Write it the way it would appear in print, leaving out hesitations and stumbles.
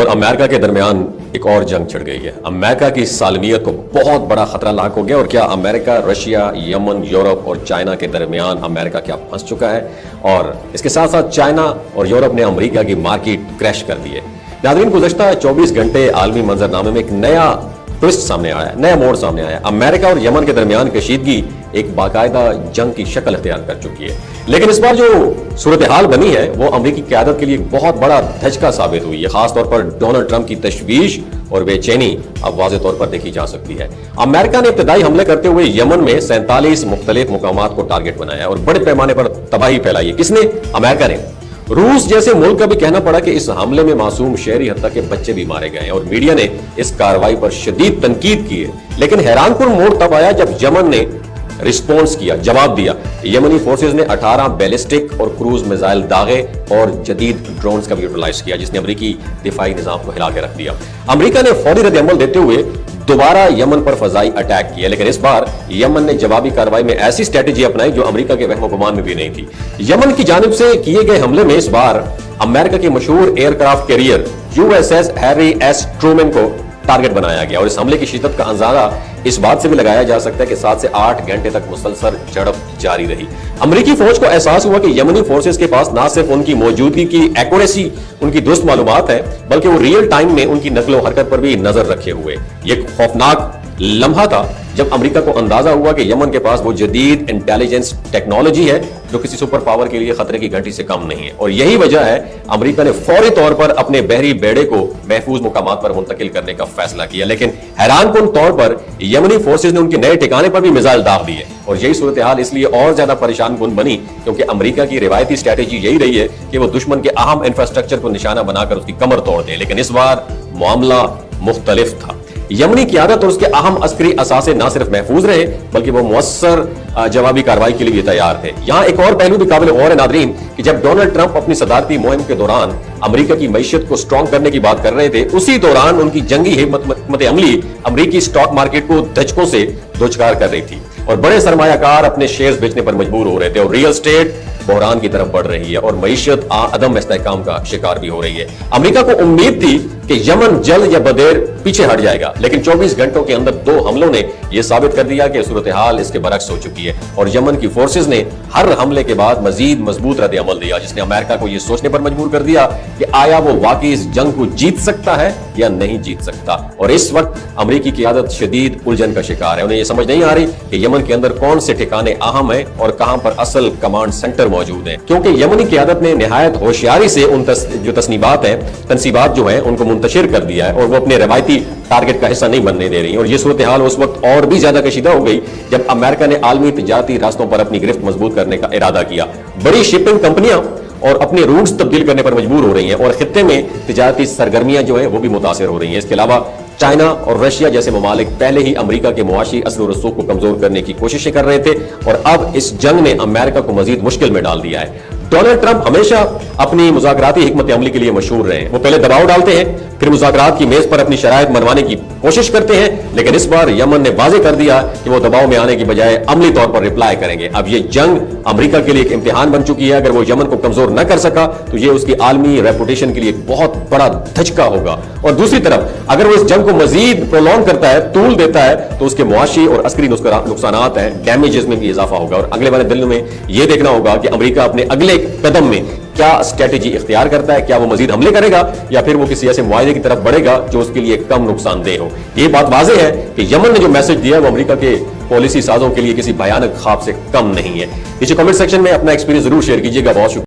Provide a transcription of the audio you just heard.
America के दरमियान एक और जंग छिड़ गई है। अमेरिका की सालमियत को बहुत बड़ा खतरा लाक हो गया। और क्या अमेरिका, रशिया, यमन, यूरोप और चाइना के दरमियान अमेरिका क्या फंस चुका है? और इसके साथ साथ चाइना और यूरोप ने अमेरिका की मार्केट क्रैश कर दी है। नाज़रीन, गुज़श्ता 24 घंटे आलमी मंजरनामे में एक नया ट्विस्ट सामने आया, नया मोड़ सामने आया। अमेरिका और यमन के दरमियान कशीदगी एक बाकायदा जंग की शक्ल इख्तियार कर चुकी है। लेकिन इस बार जो सूरत हाल बनी है वो अमरीकी क़यादत के लिए एक बहुत बड़ा धचका साबित हुई है। खासतौर पर डोनाल्ड ट्रंप की तशवीश और बेचैनी अब वाज़ेह तौर पर देखी जा सकती है। अमेरिका ने इब्तदाई हमले करते हुए यमन में 47 मुख्तलिफ मुकामात को टारगेट बनाया और बड़े पैमाने पर तबाही फैलाई है। किसने? अमेरिका ने। रूस जैसे मुल्क का भी कहना पड़ा कि इस हमले में मासूम शहरी हत्ता के बच्चे भी मारे गए और मीडिया ने इस कार्रवाई पर शदीद तनकीद की है। लेकिन हैरानकुन मोड़ तब आया जब यमन ने रिस्पॉन्स किया, जवाब दिया। यमनी फोर्सेस ने 18 बैलिस्टिक और क्रूज मिसाइल दागे और जदीद ड्रोन्स का भी यूटिलाइज किया, जिसने अमरीकी दिफाई निजाम को हिला के रख दिया। अमरीका ने फौरी रद्द-ए-अमल देते हुए दोबारा यमन पर फजाई अटैक किया। लेकिन इस बार यमन ने जवाबी कार्रवाई में ऐसी स्ट्रेटेजी अपनाई जो अमेरिका के वहमो गुमान में भी नहीं थी। यमन की जानिब से किए गए हमले में इस बार अमेरिका के मशहूर aircraft carrier USS Harry S Trueman को टारगेट बनाया गया। और इस हमले की शिद्दत का अंदाजा इस बात से भी लगाया जा सकता है कि 7 से 8 घंटे तक मुसलसल झड़प जारी रही। अमेरिकी फौज को एहसास हुआ कि यमनी फोर्सेस के पास ना सिर्फ उनकी मौजूदगी की एक्यूरेसी, उनकी दुरुस्त मालूमात है, बल्कि वो रियल टाइम में उनकी नकलो हरकत पर भी नजर रखे हुए। ये खौफनाक लम्हा था जब अमेरिका को अंदाजा हुआ कि यमन के पास वो जदीद इंटेलिजेंस टेक्नोलॉजी है जो किसी सुपर पावर के लिए खतरे की घंटी से कम नहीं है। और यही वजह है अमेरिका ने फौरी तौर पर अपने बहरी बेड़े को महफूज मुकामात पर मुंतकिल करने का फैसला किया। लेकिन हैरानकुन तौर पर यमनी फोर्सेज ने उनके नए ठिकाने पर भी मिसाइल दाग दिए। और यही सूरत हाल इसलिए और ज्यादा परेशान कुन बनी क्योंकि अमेरिका की रिवायती स्ट्रेटेजी यही रही है कि वो दुश्मन के अहम इंफ्रास्ट्रक्चर को निशाना बनाकर उसकी कमर तोड़ दे। लेकिन इस बार मामला मुख्तलिफ था। यमनी क़यादत और उसके अहम अस्करी असासे न सिर्फ महफूज रहे बल्कि वो मुअस्सर जवाबी कार्रवाई के लिए भी तैयार थे। यहाँ एक और पहलू भी काबिल गौर है नादरीन कि जब डोनाल्ड ट्रंप अपनी सदारती मुहिम के दौरान अमेरिका की मईशत को स्ट्रॉन्ग करने की बात कर रहे थे, उसी दौरान उनकी जंगी हिम्मत अमली अमेरिकी स्टॉक मार्केट को धचकों से दोचकार कर रही थी और बड़े सरमायाकार अपने शेयर्स बेचने पर मजबूर हो रहे थे। और रियल एस्टेट बहरान की तरफ बढ़ रही है और मईशत अदम इस्तेहकाम का शिकार भी हो रही है। अमेरिका को उम्मीद थी कि यमन जल्द या बदेर पीछे हट जाएगा, लेकिन 24 घंटों के अंदर 2 हमलों ने यह साबित कर दिया कि सूरत हाल इसके बरक्स हो चुकी है। और यमन की फोर्सेज ने हर हमले के बाद मजीद मजबूत रद्द अमल दिया, जिसने अमेरिका को यह सोचने पर मजबूर कर दिया कि आया वो वाकई इस जंग को जीत सकता है या नहीं जीत सकता। और इस वक्त अमेरिकी क़यादत शदीद उलझन का शिकार है। उन्हें यह समझ नहीं आ रही कि यमन के अंदर कौन से ठिकाने अहम है और कहां पर असल कमांड सेंटर मौजूद है, क्योंकि यमनी क़यादत ने निहायत होशियारी से उन जो तनसीबात जो है उनको मुंतशिर कर दिया है और वो अपने रवायती टारगेट का हिस्सा नहीं बनने दे रही। और ये सूरत हाल उस वक्त और भी ज्यादा कशीदा हो गई जब अमेरिका ने आलमी तिजारती रास्तों पर अपनी गिरफ्त मजबूत करने का इरादा किया। बड़ी शिपिंग कंपनियां और अपने रूट्स तब्दील करने पर मजबूर हो रही हैं और खित्ते में तिजारती सरगर्मियां जो है वो भी मुतासिर हो रही हैं। इसके अलावा चाइना और रशिया जैसे ममालिक पहले ही अमेरिका के मुआशी असर और रसूख को कमजोर करने की कोशिशें कर रहे थे और अब इस जंग ने अमेरिका को मजीद मुश्किल में डाल दिया है। डोनाल्ड ट्रंप हमेशा अपनी मुज़ाकराती हिकमत अमली के लिए मशहूर रहे हैं। वो पहले दबाव डालते हैं, फिर मुज़ाकरात की मेज पर अपनी शराइत मनवाने की कोशिश करते हैं। लेकिन इस बार यमन ने वाज़ेह कर दिया कि वो दबाव में आने की बजाय अमली तौर पर रिप्लाई करेंगे। अब ये जंग अमेरिका के लिए एक इम्तिहान बन चुकी है। अगर वो यमन को कमजोर न कर सका तो ये उसकी आलमी रेपुटेशन के लिए एक बहुत बड़ा धचका होगा। और दूसरी तरफ अगर वो इस जंग को मजीद प्रोलॉन्ग करता है, तूल देता है, तो उसके मुआशी और अस्करी नुकसानात हैं, डैमेजेस में भी इजाफा होगा। और अगले वाले दिनों में यह देखना होगा कि अमेरिका अपने अगले कदम में क्या स्ट्रेटेजी इख्तियार करता है। क्या वो मजीद हमले करेगा या फिर वो किसी ऐसे मुआहदे की तरफ बढ़ेगा जो उसके लिए कम नुकसानदेह हो। ये बात वाज़ेह है कि यमन ने जो मैसेज दिया वो अमेरिका के पॉलिसी साजों के लिए किसी भयानक ख्वाब से कम नहीं है। नीचे कमेंट सेक्शन में अपना एक्सपीरियंस जरूर शेयर कीजिएगा। बहुत शुक्रिया।